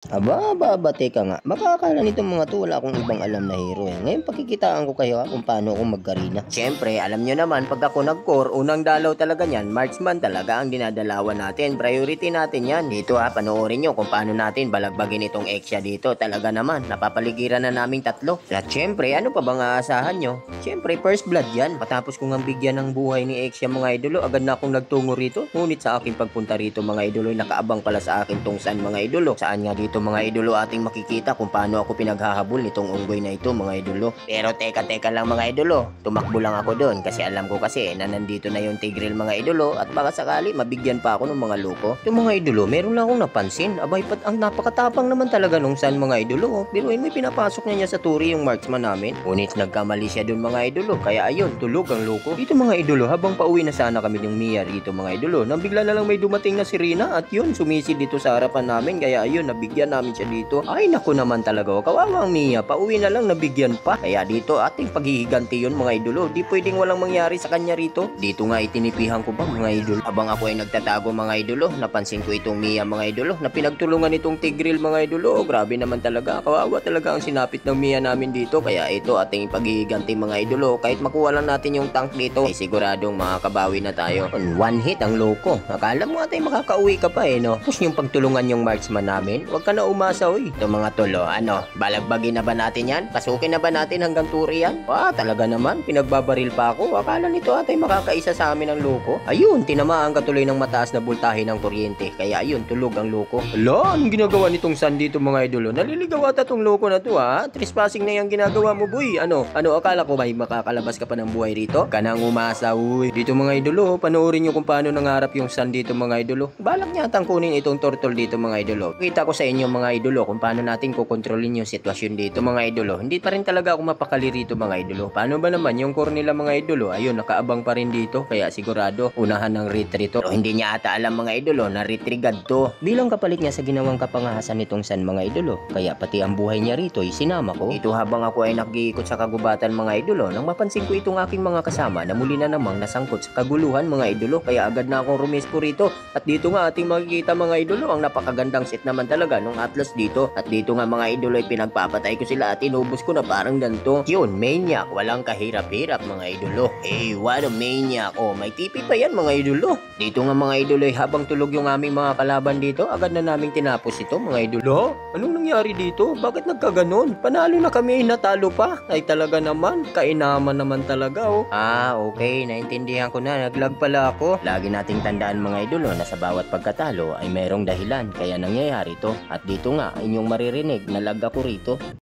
Teka nga. Baka akala nitong mga 'to wala akong ibang alam na hero, eh. Ngayon pakikitaan ko kayo, kung paano ako mag-Garena. Siyempre, alam niyo naman 'pag ako nag-core, unang dalaw talaga niyan, marksman talaga ang dinadalawan natin. Priority natin 'yan. Dito, panoorin niyo kung paano natin balagbagin itong Exia dito. Talaga naman, napapaligiran na naming tatlo. At siyempre, ano pa bang aasahan niyo? Siyempre, first blood 'yan. Matapos kong ang bigyan ng buhay ni Exia mga idolo, agad na akong nagtungo rito. Ngunit sa aking pagpunta rito mga idolo, nakaabang pala sa akin tong San mga idolo. Saan nga dito mga idolo ating makikita kung paano ako pinaghahabol nitong unggoy na ito mga idolo. Pero teka lang mga idolo, tumakbo lang ako doon kasi alam ko kasi na nandito na yung Tigreal mga idolo at baka sakali mabigyan pa ako ng mga loko. Yung mga idolo, meron lang akong napansin. Abay, ang napakatapang naman talaga nung San mga idolo. Pero may pinapasok niya sa turi yung marksman namin. Ngunit nagkamali siya doon mga idolo. Kaya ayun, tulog ang loko. Dito mga idolo, habang pauwi na sana kami yung Mia rito mga idolo, nang bigla na lang may dumating na sirena at yun, sumisid dito sa harapan namin. Kaya ayun, nabigyan namin siya dito. Ay naku naman talaga, kawawang Mia, pauwi na lang nabigyan pa. Kaya dito ating paghihiganti yun mga idolo. Di pwedeng walang mangyari sa kanya rito. Dito nga itinipihan ko pa mga idolo. Habang ako ay nagtatago mga idolo, napansin ko itong Mia mga idolo na pinagtulungan itong Tigreal mga idolo. Grabe naman talaga, kawawa talaga ang sinapit ng Mia namin dito. Kaya ito ating paghihiganti mga idolo. Kahit makuha lang natin yung tank dito, ay siguradong makakabawi na tayo. One hit ang loko. Akala mo atay makakauwi ka pa no? Tapos yung pagtulungan yung marksman namin, wag ka na umasa oy. Ito mga tolo, balagbagin na ba natin yan? Pasukin na ba natin hanggang turi yan? Talaga naman, pinagbabaril pa ako. Akala nito atay makakaisa sa amin ang loko. Ayun, tinamaan ka tuloy ng mataas na voltahe ng kuryente. Kaya ayun, tulog ang loko. Hala, anong ginagawa nitong San dito mga idolo? Naliligaw ata tong loko na to Trespassing na yung ginagawa mo boy. Ano, akala ko ba makakalabas ka pa ng buhay rito? Kanang umasa uy. Dito mga idolo, panoorin nyo kung paano nangarap yung San dito mga idolo. Balak niya atang kunin itong turtle dito mga idolo. Kita ko sa inyo mga idolo kung paano natin kukontrolin yung sitwasyon dito mga idolo. Hindi pa rin talaga ako mapakali rito mga idolo. Paano ba naman yung core nila mga idolo? Ayun, nakaabang pa rin dito. Kaya sigurado, unahan ng retreat to. Pero hindi niya ata alam mga idolo na retrigad to. Bilang kapalit niya sa ginawang kapangahasan nitong San mga idolo. Kaya pati ang buhay niya rito ay sinama ko. Ito habang ako ay nag-iikot sa kagubatan mga idolo, nang mapansin ko itong aking mga kasama na muli na namang nasangkot sa kaguluhan mga idolo. Kaya agad na akong rumisko rito. At dito nga ating makikita mga idolo ang napakagandang set naman talaga nung Atlas dito. At dito nga mga idolo ay pinagpapatay ko sila at inubos ko na parang ganito. Yun, maniac, walang kahirap-hirap mga idolo. Hey, what a maniac. May TP pa yan mga idolo. Dito nga mga idolo ay habang tulog yung aming mga kalaban dito, agad na naming tinapos ito mga idolo. Anong nangyari dito? Bakit nagkaganon? Panalo na kami, natalo pa. Ay talaga naman, kainaman naman talaga okay, naintindihan ko na, naglag pala ako. Lagi nating tandaan mga idolo na sa bawat pagkatalo ay mayroong dahilan kaya nangyayari to. At dito nga, inyong maririnig, nalag ako rito.